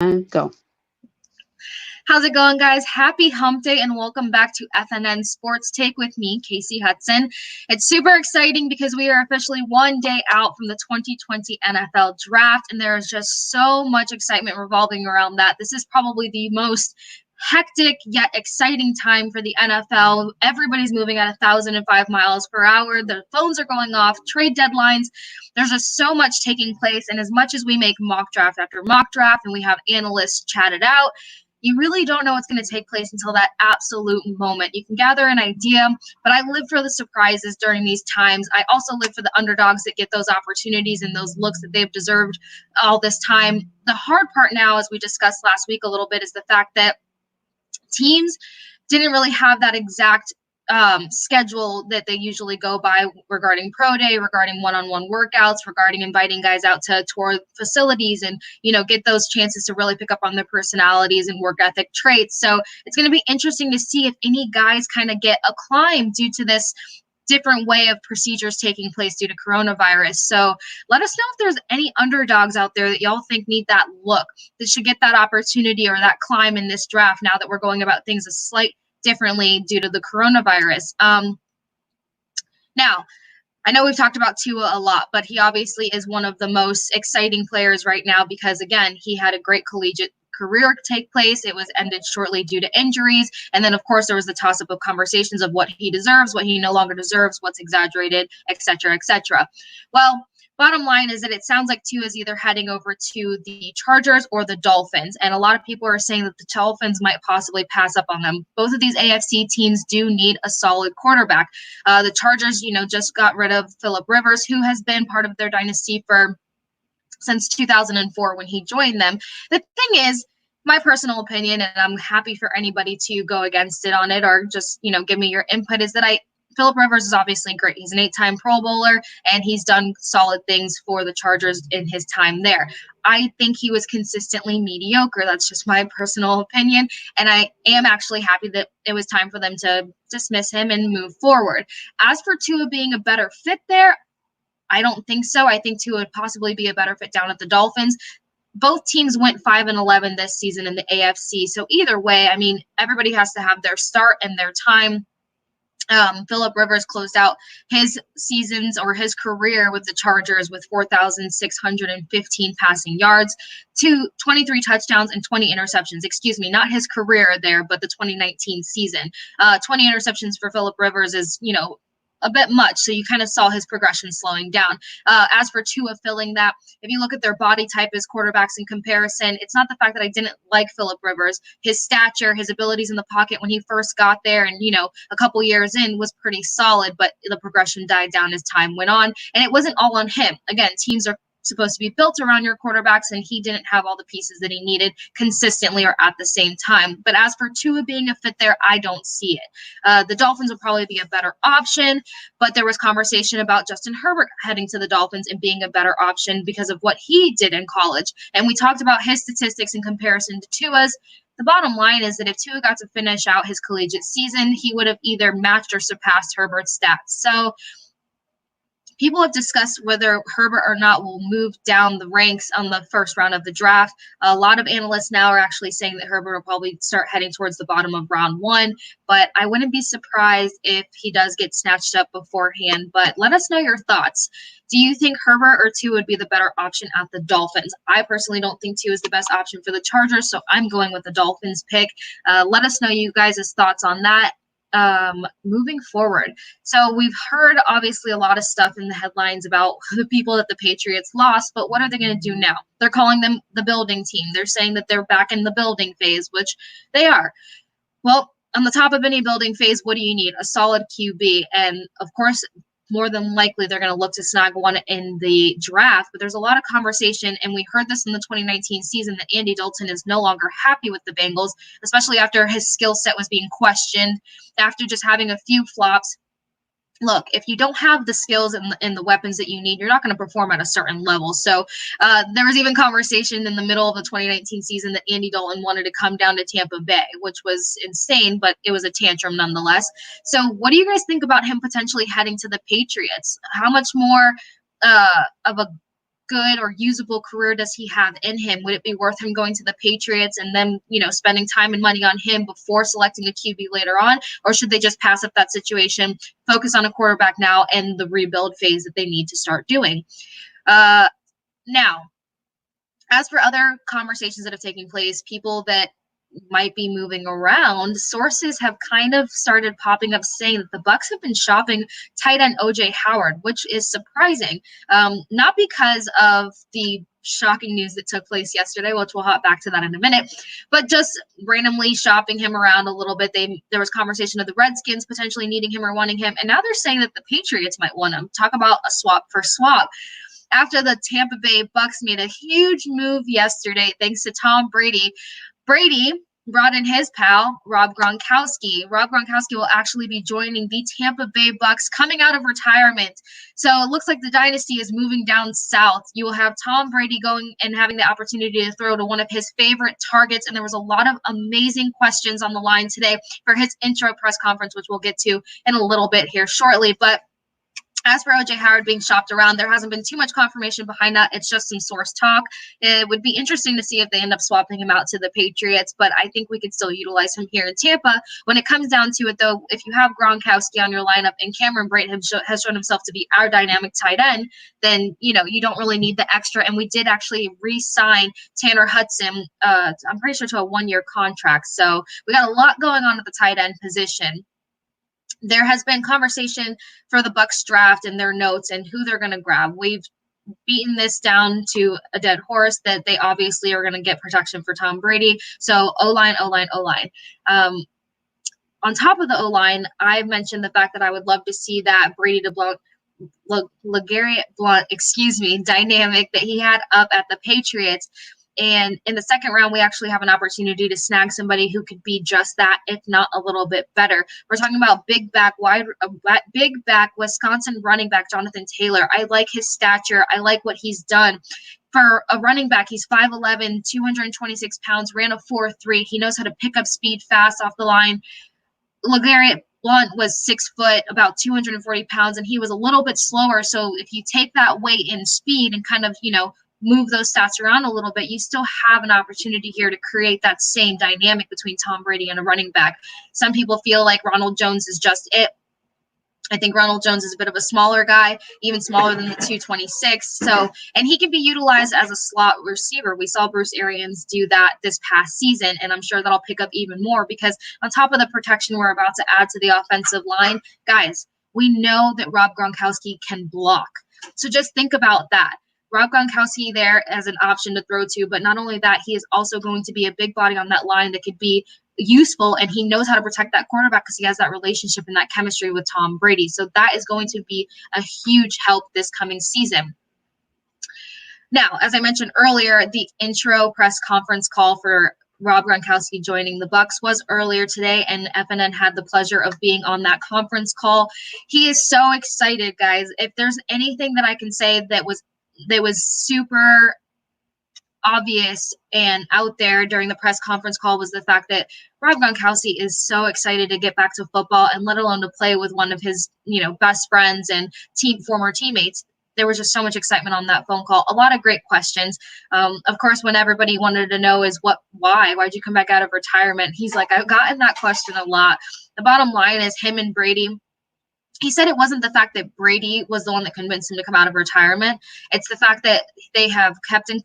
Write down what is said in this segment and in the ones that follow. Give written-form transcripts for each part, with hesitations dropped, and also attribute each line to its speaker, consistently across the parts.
Speaker 1: And go.
Speaker 2: How's it going, guys? Happy hump day and welcome back to FNN Sports Take with me, Kasey Hudson. It's super exciting because we are officially one day out from the 2020 NFL Draft, and there is just so much excitement revolving around that. This is probably the most hectic yet exciting time for the NFL. Everybody's moving at 1,005 miles per hour. The phones are going off, trade deadlines. There's just so much taking place, and as much as we make mock draft after mock draft and we have analysts chat it out, you really don't know what's going to take place until that absolute moment. You can gather an idea, but I live for the surprises during these times. I also live for the underdogs that get those opportunities and those looks that they've deserved all this time. The hard part now, as we discussed last week a little bit, is the fact that teams didn't really have that exact schedule that they usually go by regarding pro day, regarding one-on-one workouts, regarding inviting guys out to tour facilities and, get those chances to really pick up on their personalities and work ethic traits. So it's going to be interesting to see if any guys kind of get a climb due to this different way of procedures taking place due to coronavirus. So let us know if there's any underdogs out there that y'all think need that look, that should get that opportunity or that climb in this draft now that we're going about things a slight differently due to the coronavirus. Now, I know we've talked about Tua a lot, but he obviously is one of the most exciting players right now because, again, he had a great collegiate career take place. It was ended shortly due to injuries. And then, of course, there was the toss-up of conversations of what he deserves, what he no longer deserves, what's exaggerated, et cetera, et cetera. Well, bottom line is that it sounds like Tua is either heading over to the Chargers or the Dolphins. And a lot of people are saying that the Dolphins might possibly pass up on them. Both of these AFC teams do need a solid quarterback. The Chargers, just got rid of Phillip Rivers, who has been part of their dynasty since 2004 when he joined them. The thing is, my personal opinion, and I'm happy for anybody to go against it on it or just, give me your input, is that Phillip Rivers is obviously great. He's an 8-time Pro Bowler, and he's done solid things for the Chargers in his time there. I think he was consistently mediocre. That's just my personal opinion, and I am actually happy that it was time for them to dismiss him and move forward. As for Tua being a better fit there, I don't think so. I think Tua would possibly be a better fit down at the Dolphins. Both teams went 5-11 this season in the AFC, so either way, everybody has to have their start and their time. Phillip Rivers closed out his seasons or his career with the Chargers with 4,615 passing yards, 23 touchdowns, and 20 interceptions. Excuse me, not his career there, but the 2019 season. 20 interceptions for Phillip Rivers is, a bit much, so you kind of saw his progression slowing down. As for Tua filling that, if you look at their body type as quarterbacks in comparison, it's not the fact that I didn't like Phillip Rivers. His stature, his abilities in the pocket when he first got there and, a couple years in was pretty solid, but the progression died down as time went on, and it wasn't all on him. Again, teams are supposed to be built around your quarterbacks, and he didn't have all the pieces that he needed consistently or at the same time. But as for Tua being a fit there, I don't see it. The Dolphins will probably be a better option, but there was conversation about Justin Herbert heading to the Dolphins and being a better option because of what he did in college. And we talked about his statistics in comparison to Tua's. The bottom line is that if Tua got to finish out his collegiate season, he would have either matched or surpassed Herbert's stats. So people have discussed whether Herbert or not will move down the ranks on the first round of the draft. A lot of analysts now are actually saying that Herbert will probably start heading towards the bottom of round 1, but I wouldn't be surprised if he does get snatched up beforehand. But let us know your thoughts. Do you think Herbert or Tua would be the better option at the Dolphins? I personally don't think Tua is the best option for the Chargers, so I'm going with the Dolphins pick. Let us know you guys' thoughts on that. Moving forward. So we've heard obviously a lot of stuff in the headlines about the people that the Patriots lost, but what are they going to do now? They're calling them the building team. They're saying that they're back in the building phase, which they are. Well, on the top of any building phase, what do you need? A solid QB. And of course, more than likely they're going to look to snag one in the draft, but there's a lot of conversation, and we heard this in the 2019 season, that Andy Dalton is no longer happy with the Bengals, especially after his skill set was being questioned, after just having a few flops. Look, if you don't have the skills and the weapons that you need, you're not going to perform at a certain level. So there was even conversation in the middle of the 2019 season that Andy Dalton wanted to come down to Tampa Bay, which was insane, but it was a tantrum nonetheless. So what do you guys think about him potentially heading to the Patriots? How much more of a good or usable career does he have in him? Would it be worth him going to the Patriots and then, spending time and money on him before selecting a QB later on? Or should they just pass up that situation, focus on a quarterback now and the rebuild phase that they need to start doing? Now, as for other conversations that have taken place, people that might be moving around, sources have kind of started popping up saying that the Bucs have been shopping tight end OJ Howard, which is surprising. Not because of the shocking news that took place yesterday, which we'll hop back to that in a minute, but just randomly shopping him around a little bit. There was conversation of the Redskins potentially needing him or wanting him, and now they're saying that the Patriots might want him. Talk about a swap for swap. After the Tampa Bay Bucs made a huge move yesterday, thanks to Tom Brady. Brady brought in his pal, Rob Gronkowski. Rob Gronkowski will actually be joining the Tampa Bay Bucs coming out of retirement. So it looks like the dynasty is moving down south. You will have Tom Brady going and having the opportunity to throw to one of his favorite targets. And there was a lot of amazing questions on the line today for his intro press conference, which we'll get to in a little bit here shortly. But as for OJ Howard being shopped around, there hasn't been too much confirmation behind that. It's just some source talk. It would be interesting to see if they end up swapping him out to the Patriots, but I think we could still utilize him here in Tampa. When it comes down to it, though, if you have Gronkowski on your lineup and Cameron Brate has shown himself to be our dynamic tight end, then, you don't really need the extra. And we did actually re-sign Tanner Hudson, I'm pretty sure, to a one-year contract. So we got a lot going on at the tight end position. There has been conversation for the Bucs draft and their notes and who they're going to grab. We've beaten this down to a dead horse that they obviously are going to get protection for Tom Brady. So O-line, O-line, O-line. On top of the O-line, I mentioned the fact that I would love to see that Brady LeGarrette Blount, dynamic that he had up at the Patriots. And in the second round, we actually have an opportunity to snag somebody who could be just that, if not a little bit better. We're talking about big back Wisconsin running back Jonathan Taylor. I like his stature. I like what he's done. For a running back, he's 5'11", 226 pounds, ran a 4.3. He knows how to pick up speed fast off the line. LeGarrette Blount was 6 foot, about 240 pounds, and he was a little bit slower. So if you take that weight and speed and kind of, move those stats around a little bit, you still have an opportunity here to create that same dynamic between Tom Brady and a running back. Some people feel like Ronald Jones is just it. I think Ronald Jones is a bit of a smaller guy, even smaller than the 226. And he can be utilized as a slot receiver. We saw Bruce Arians do that this past season, and I'm sure that'll pick up even more because on top of the protection we're about to add to the offensive line, guys, we know that Rob Gronkowski can block. So just think about that. Rob Gronkowski there as an option to throw to, but not only that, he is also going to be a big body on that line that could be useful, and he knows how to protect that quarterback because he has that relationship and that chemistry with Tom Brady. So that is going to be a huge help this coming season. Now, as I mentioned earlier, the intro press conference call for Rob Gronkowski joining the Bucs was earlier today, and FNN had the pleasure of being on that conference call. He is so excited, guys. If there's anything that I can say that was super obvious and out there during the press conference call was the fact that Rob Gronkowski is so excited to get back to football and let alone to play with one of his, best friends and former teammates. There was just so much excitement on that phone call. A lot of great questions. Of course, when everybody wanted to know is why'd you come back out of retirement? He's like, I've gotten that question a lot. The bottom line is him and Brady. He said it wasn't the fact that Brady was the one that convinced him to come out of retirement. It's the fact that they have kept in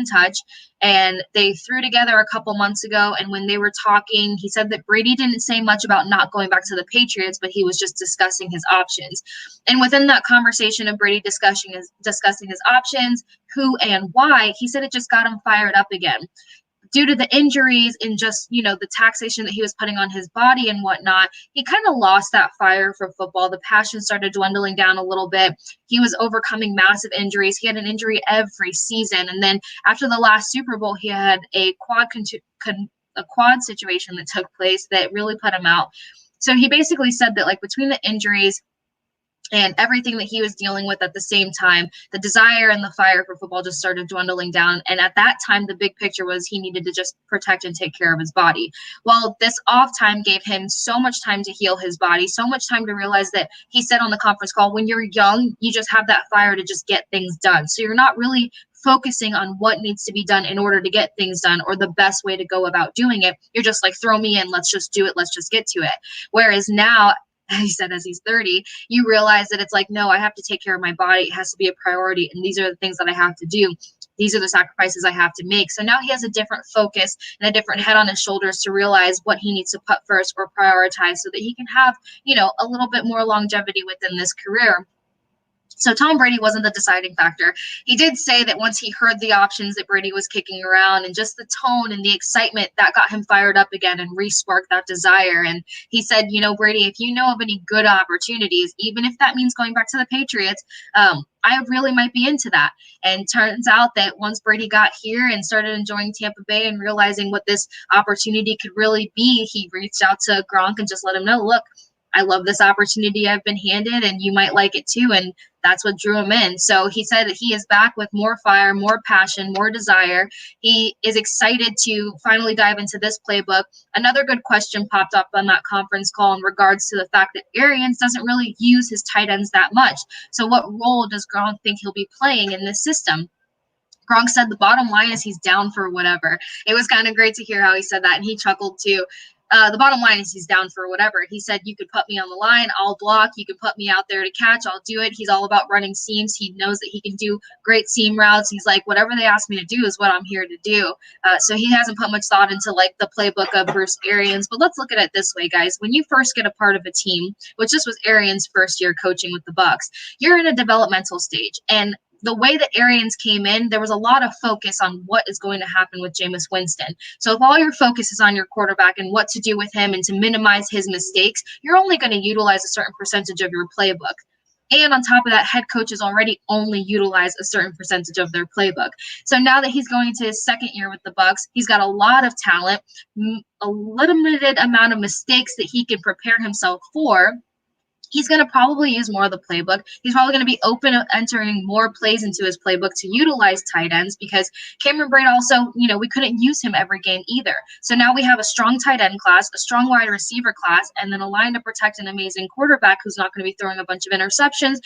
Speaker 2: touch, and they threw together a couple months ago. And when they were talking, he said that Brady didn't say much about not going back to the Patriots, but he was just discussing his options. And within that conversation of Brady discussing his options, who and why, he said it just got him fired up again. Due to the injuries and just, the taxation that he was putting on his body and whatnot, he kind of lost that fire for football. The passion started dwindling down a little bit. He was overcoming massive injuries. He had an injury every season. And then after the last Super Bowl, he had a quad situation that took place that really put him out. So he basically said that, between the injuries And everything that he was dealing with at the same time, the desire and the fire for football just started dwindling down. And at that time, the big picture was he needed to just protect and take care of his body. Well, this off time gave him so much time to heal his body, so much time to realize that he said on the conference call, when you're young, you just have that fire to just get things done. So you're not really focusing on what needs to be done in order to get things done or the best way to go about doing it. You're just like, throw me in, let's just do it, let's just get to it. Whereas now, he said, as he's 30, you realize that it's like, no, I have to take care of my body. It has to be a priority. And these are the things that I have to do. These are the sacrifices I have to make. So now he has a different focus and a different head on his shoulders to realize what he needs to put first or prioritize so that he can have, a little bit more longevity within this career. So Tom Brady wasn't the deciding factor. He did say that once he heard the options that Brady was kicking around and just the tone and the excitement, that got him fired up again and re-sparked that desire. And he said, Brady, if you know of any good opportunities, even if that means going back to the Patriots, I really might be into that. And turns out that once Brady got here and started enjoying Tampa Bay and realizing what this opportunity could really be, he reached out to Gronk and just let him know, look, I love this opportunity I've been handed, and you might like it too. And that's what drew him in. So he said that he is back with more fire, more passion, more desire. He is excited to finally dive into this playbook. Another good question popped up on that conference call in regards to the fact that Arians doesn't really use his tight ends that much. So what role does Gronk think he'll be playing in this system? Gronk said the bottom line is he's down for whatever. It was kind of great to hear how he said that, and he chuckled too. The bottom line is he's down for whatever. He said, you could put me on the line, I'll block. You can put me out there to catch, I'll do it. He's all about running seams. He knows that he can do great seam routes. He's like, whatever they ask me to do is what I'm here to do. So he hasn't put much thought into like the playbook of Bruce Arians. But let's look at it this way, guys. When you first get a part of a team, which this was Arians' first year coaching with the Bucs, you're in a developmental stage. And the way that Arians came in, there was a lot of focus on what is going to happen with Jameis Winston. So if all your focus is on your quarterback and what to do with him and to minimize his mistakes, you're only going to utilize a certain percentage of your playbook. And on top of that, head coaches already only utilize a certain percentage of their playbook. So now that he's going into his second year with the Bucs, he's got a lot of talent, a limited amount of mistakes that he can prepare himself for. He's going to probably use more of the playbook. He's probably going to be open to entering more plays into his playbook to utilize tight ends because Cameron Brate also, we couldn't use him every game either. So now we have a strong tight end class, a strong wide receiver class, and then a line to protect an amazing quarterback who's not going to be throwing a bunch of interceptions.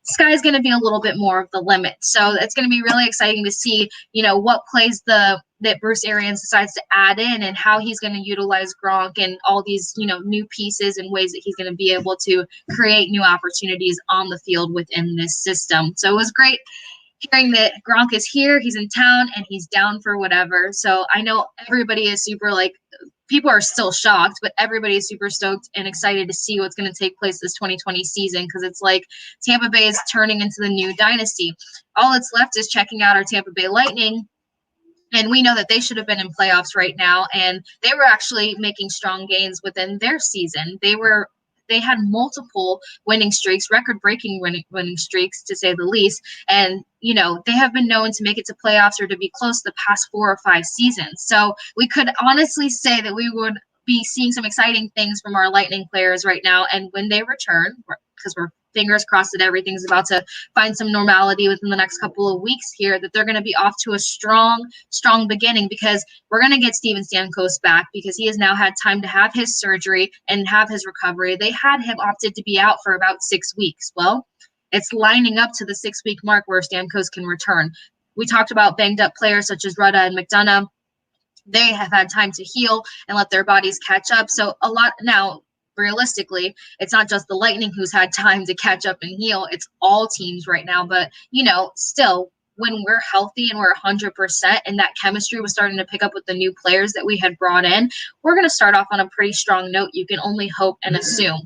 Speaker 2: Sky's going to be a little bit more of the limit. So it's going to be really exciting to see, what plays that Bruce Arians decides to add in and how he's going to utilize Gronk and all these, new pieces and ways that he's going to be able to create new opportunities on the field within this system. So it was great hearing that Gronk is here, he's in town, and he's down for whatever. So I know everybody is super people are still shocked, but everybody is super stoked and excited to see what's going to take place this 2020 season because it's like Tampa Bay is turning into the new dynasty. All that's left is checking out our Tampa Bay Lightning. And we know that they should have been in playoffs right now, and they were actually making strong gains within their season. They had multiple winning streaks, record-breaking winning streaks, to say the least. And, they have been known to make it to playoffs or to be close the past 4 or 5 seasons. So we could honestly say that we would be seeing some exciting things from our Lightning players right now. And when they return, because we're fingers crossed that everything's about to find some normality within the next couple of weeks here, that they're going to be off to a strong beginning because we're going to get Steven Stamkos back because he has now had time to have his surgery and have his recovery. They had him opted to be out for about 6 weeks. Well, it's lining up to the 6-week mark where Stamkos can return. We talked about banged up players such as Rudda and McDonough. They have had time to heal and let their bodies catch up. So a lot now, realistically, it's not just the Lightning who's had time to catch up and heal. It's all teams right now. But, still, when we're healthy and we're 100% and that chemistry was starting to pick up with the new players that we had brought in, we're going to start off on a pretty strong note. You can only hope and assume.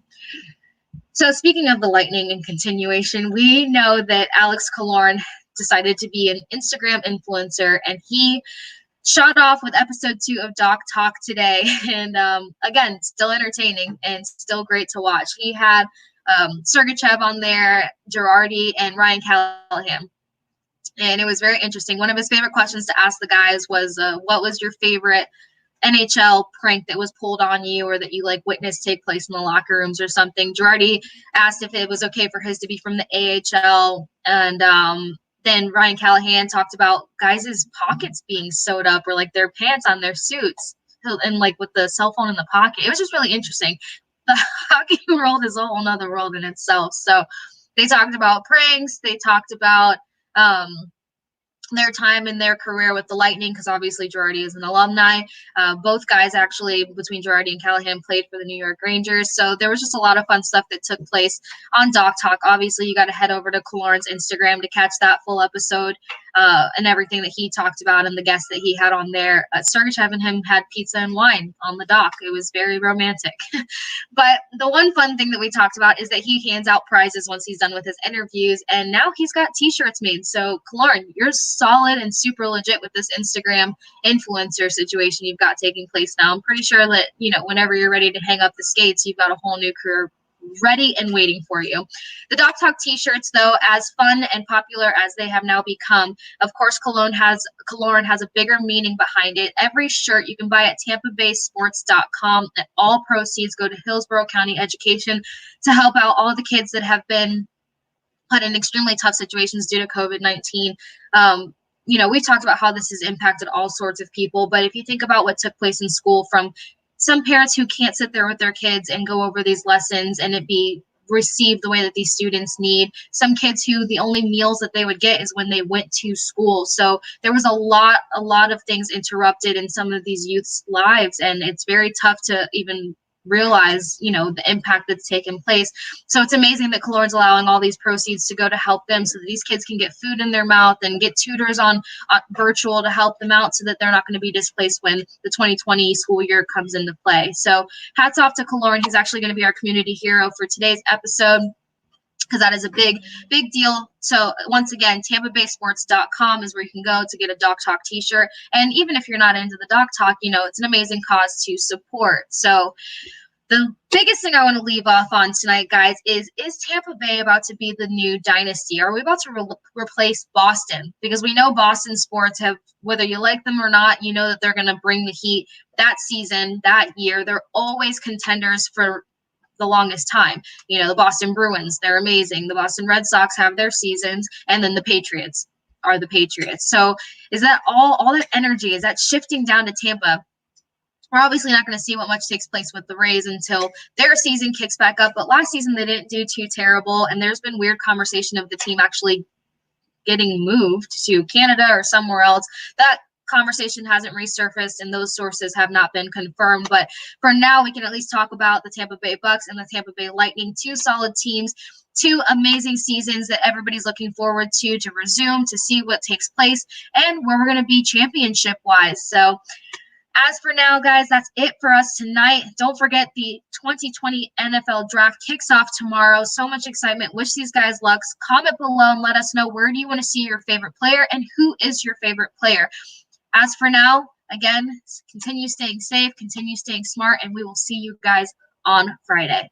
Speaker 2: So speaking of the Lightning and continuation, we know that Alex Killorn decided to be an Instagram influencer, and he shot off with episode 2 of Doc Talk today. And again, still entertaining and still great to watch. He had Sergachev on there, Girardi, and Ryan Callahan. And it was very interesting. One of his favorite questions to ask the guys was, what was your favorite NHL prank that was pulled on you or that you like witnessed take place in the locker rooms or something. Girardi asked if it was okay for his to be from the AHL, and then Ryan Callahan talked about guys' pockets being sewed up or like their pants on their suits and like with the cell phone in the pocket. It was just really interesting. The hockey world is a whole nother world in itself. So they talked about pranks. They talked about their time in their career with the Lightning, because obviously Girardi is an alumni. Both guys actually, between Girardi and Callahan, played for the New York Rangers. So there was just a lot of fun stuff that took place on Doc Talk. Obviously, you got to head over to Killorn's Instagram to catch that full episode and everything that he talked about and the guests that he had on there. Sergachev and him had pizza and wine on the dock. It was very romantic. But the one fun thing that we talked about is that he hands out prizes once he's done with his interviews, and now he's got T-shirts made. So Killorn, you're solid and super legit with this Instagram influencer situation you've got taking place now. I'm pretty sure that, you know, whenever you're ready to hang up the skates, you've got a whole new career ready and waiting for you. The Doc Talk T-shirts, though, as fun and popular as they have now become, of course, Killorn has a bigger meaning behind it. Every shirt you can buy at TampaBaySports.com, and all proceeds go to Hillsborough County Education to help out all the kids that have been put in extremely tough situations due to COVID-19. You know, we've talked about how this has impacted all sorts of people, but if you think about what took place in school, from some parents who can't sit there with their kids and go over these lessons and it be received the way that these students need, some kids who the only meals that they would get is when they went to school. So there was a lot of things interrupted in some of these youth's lives, and it's very tough to even realize, you know, the impact that's taken place. So it's amazing that Killorn's allowing all these proceeds to go to help them so that these kids can get food in their mouth and get tutors on virtual to help them out so that they're not going to be displaced when the 2020 school year comes into play. So hats off to Killorn. He's actually going to be our community hero for today's episode, because that is a big deal. So once again, TampaBaySports.com is where you can go to get a Doc Talk T-shirt. And even if you're not into the Doc Talk, you know, it's an amazing cause to support. So the biggest thing I want to leave off on tonight, guys, is Tampa Bay about to be the new dynasty? Are we about to replace Boston? Because we know Boston sports have, whether you like them or not, you know that they're going to bring the heat that season, that year. They're always contenders for the longest time. You know, the Boston Bruins, they're amazing. The Boston Red Sox have their seasons, and then the Patriots are the Patriots. So is that all that energy, is that shifting down to Tampa? We're obviously not going to see what much takes place with the Rays until their season kicks back up. But last season, they didn't do too terrible. And there's been weird conversation of the team actually getting moved to Canada or somewhere else. That conversation hasn't resurfaced, and those sources have not been confirmed. But for now, we can at least talk about the Tampa Bay Bucks and the Tampa Bay Lightning, two solid teams, two amazing seasons that everybody's looking forward to resume, to see what takes place and where we're going to be championship-wise. So as for now, guys, that's it for us tonight. Don't forget the 2020 NFL Draft kicks off tomorrow. So much excitement. Wish these guys luck. Comment below and let us know, where do you want to see your favorite player and who is your favorite player. As for now, again, continue staying safe, continue staying smart, and we will see you guys on Friday.